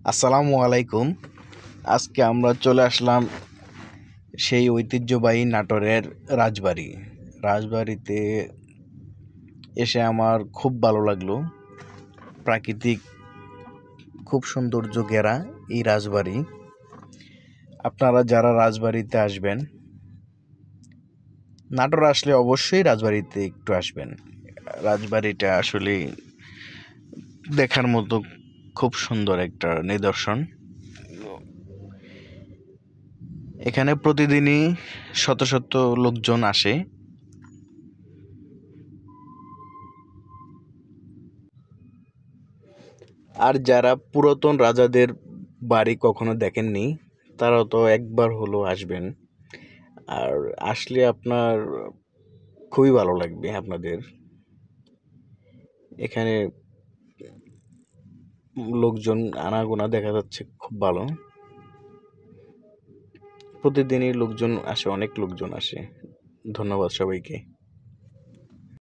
আসসালামু আলাইকুম। আজকে আমরা চলে আসলাম সেই ঐতিহ্যবাহী নাটোরের রাজবাড়িতে এসে আমার খুব ভালো লাগলো। প্রাকৃতিক খুব সৌন্দর্য ঘেরা এই রাজবাড়ি। আপনারা যারা রাজবাড়িতে আসবেন, নাটোর আসলে অবশ্যই রাজবাড়িতে একটু আসবেন। রাজবাড়িটা আসলে দেখার মতো খুব সুন্দর একটা নিদর্শন। এখানে প্রতিদিনই শত শত লোকজন আসে। আর যারা পুরাতন রাজাদের বাড়ি কখনো দেখেননি, তারাও তো একবার হলো আসবেন। আর আসলে আপনার খুবই ভালো লাগবে আপনাদের। এখানে লোকজন আনাগোনা দেখা যাচ্ছে খুব ভালো। প্রতিদিনই লোকজন আসে, অনেক লোকজন আসে। ধন্যবাদ সবাইকে।